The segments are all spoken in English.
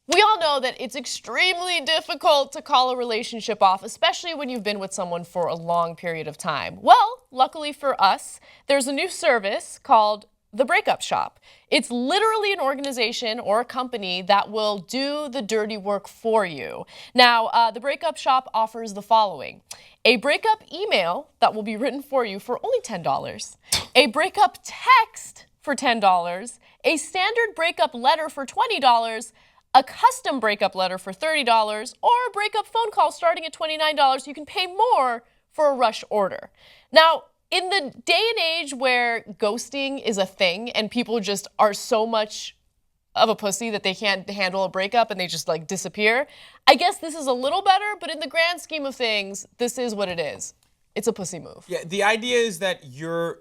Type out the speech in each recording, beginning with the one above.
We all know that it's extremely difficult to call a relationship off, especially when you've been with someone for a long period of time. Well, luckily for us, there's a new service called the Breakup Shop. It's literally an organization or a company that will do the dirty work for you. Now, the Breakup Shop offers the following: a breakup email that will be written for you for only $10, a breakup text for $10, a standard breakup letter for $20, a custom breakup letter for $30, or a breakup phone call starting at $29. You can pay more for a rush order. Now, in the day and age where ghosting is a thing and people just are so much of a pussy that they can't handle a breakup and they just like disappear, I guess this is a little better, but in the grand scheme of things, this is what it is. It's a pussy move. Yeah, the idea is that you're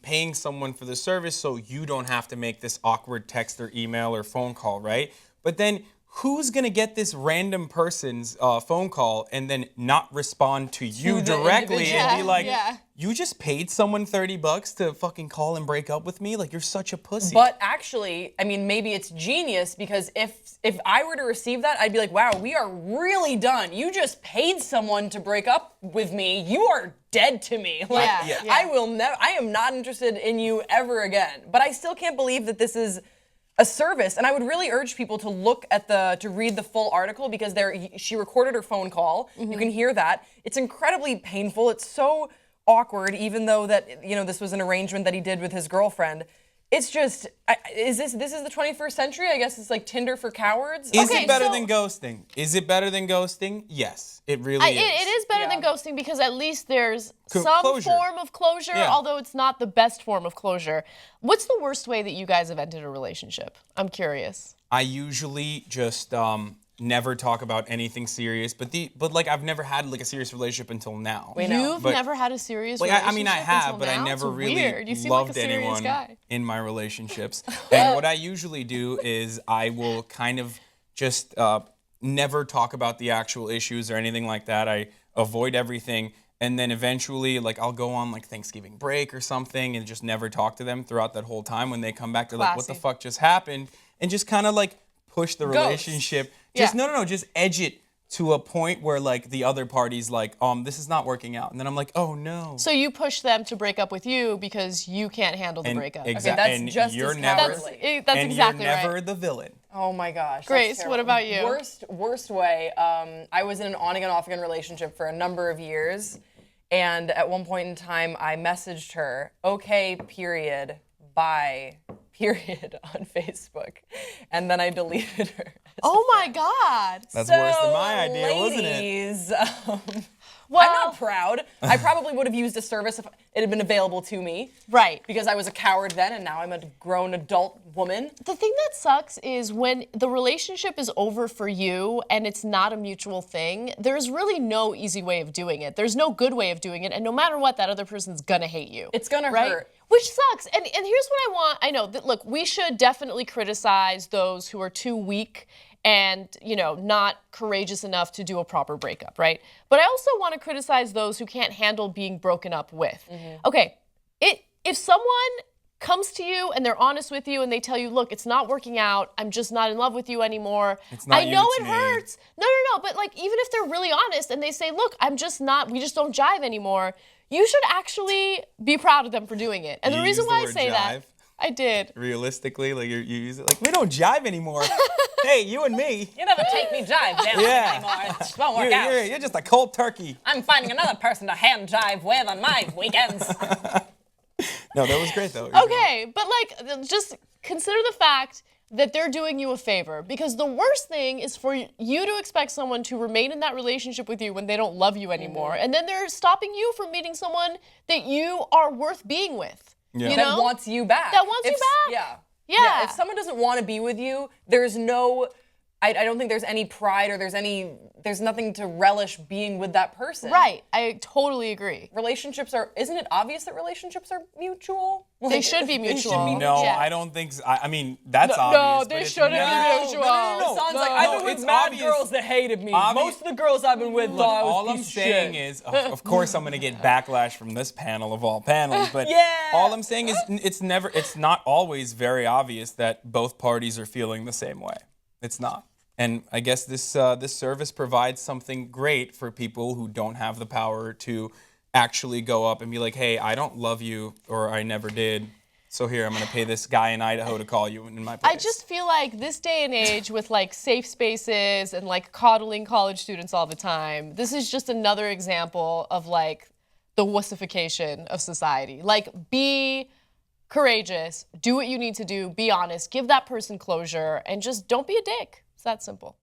paying someone for the service so you don't have to make this awkward text or email or phone call, right? But then who's going to get this random person's phone call and then not respond to you directly and be like, you just paid someone $30 to fucking call and break up with me? Like, you're such a pussy. But actually, I mean, maybe it's genius, because if I were to receive that, I'd be like, wow, we are really done. You just paid someone to break up with me. You are dead to me. Like, I am not interested in you ever again. But I still can't believe that this is a service, and I would really urge people to look at to read the full article, because she recorded her phone call. You can hear that. It's incredibly painful. It's so awkward, even though that, you know, this was an arrangement that he did with his girlfriend. It's just, this is the 21st century? I guess it's like Tinder for cowards. Is it better than ghosting? Is it better than ghosting? Yes, it really is. It is better than ghosting, because at least there's some form of closure, although it's not the best form of closure. What's the worst way that you guys have ended a relationship? I'm curious. I usually just never talk about anything serious, but like I've never had like a serious relationship until now. You've never had a serious relationship? I mean, I have, but I never really loved anyone in my relationships. And what I usually do is I will kind of just never talk about the actual issues or anything like that. I avoid everything. And then eventually, like, I'll go on like Thanksgiving break or something and just never talk to them throughout that whole time. When they come back, they're like, what the fuck just happened? And just kind of like push the relationship. Just just edge it to a point where like the other party's like, this is not working out. And then I'm like, oh no. So you push them to break up with you because you can't handle the breakup. Exactly. Okay, that's just as cowardly. That's exactly right. And you're never the villain. Oh my gosh. Grace, what about you? Worst way. I was in an on-again, off-again relationship for a number of years. And at one point in time, I messaged her, okay, period, bye, period, on Facebook. And then I deleted her. Oh my God. That's worse than my idea, wasn't it? Well, I'm not proud. I probably would have used a service if it had been available to me. Right. Because I was a coward then, and now I'm a grown adult woman. The thing that sucks is when the relationship is over for you and it's not a mutual thing, there's really no easy way of doing it. There's no good way of doing it, and no matter what, that other person's gonna hate you. It's gonna hurt. Which sucks. And here's what I want. I know that, look, we should definitely criticize those who are too weak and, you know, not courageous enough to do a proper breakup, right? But I also want to criticize those who can't handle being broken up with. Okay, if someone comes to you and they're honest with you and they tell you, look, it's not working out, I'm just not in love with you anymore. I know it hurts. No, but like, even if they're really honest and they say, look, we just don't jive anymore, you should actually be proud of them for doing it. And the reason why I say that, I did. Realistically, like you use it like, we don't jive anymore. Hey, you and me. You never take me jive down anymore. It just won't work out. You're just a cold turkey. I'm finding another person to hand jive with on my weekends. No, that was great though. Okay, but like, just consider the fact that they're doing you a favor, because the worst thing is for you to expect someone to remain in that relationship with you when they don't love you anymore, and then they're stopping you from meeting someone that you are worth being with. Yeah. You know? That wants you back. That wants you back. Yeah. If someone doesn't want to be with you, there's no, I don't think there's any pride or there's nothing to relish being with that person. Right. I totally agree. Isn't it obvious that relationships are mutual? They should be mutual. No, I don't think so. I mean, that's obvious. No, they shouldn't be mutual. No. Sounds like I've been with mad girls that hated me. Most of the girls I've been with thought I was all I'm saying is, of course I'm going to get backlash from this panel of all panels, but all I'm saying is it's not always very obvious that both parties are feeling the same way. It's not. And I guess this service provides something great for people who don't have the power to actually go up and be like, hey, I don't love you, or I never did. So here, I'm going to pay this guy in Idaho to call you in my place. I just feel like this day and age with like safe spaces and like coddling college students all the time, this is just another example of like the wussification of society. Like, be courageous, do what you need to do, be honest, give that person closure, and just don't be a dick. It's that simple.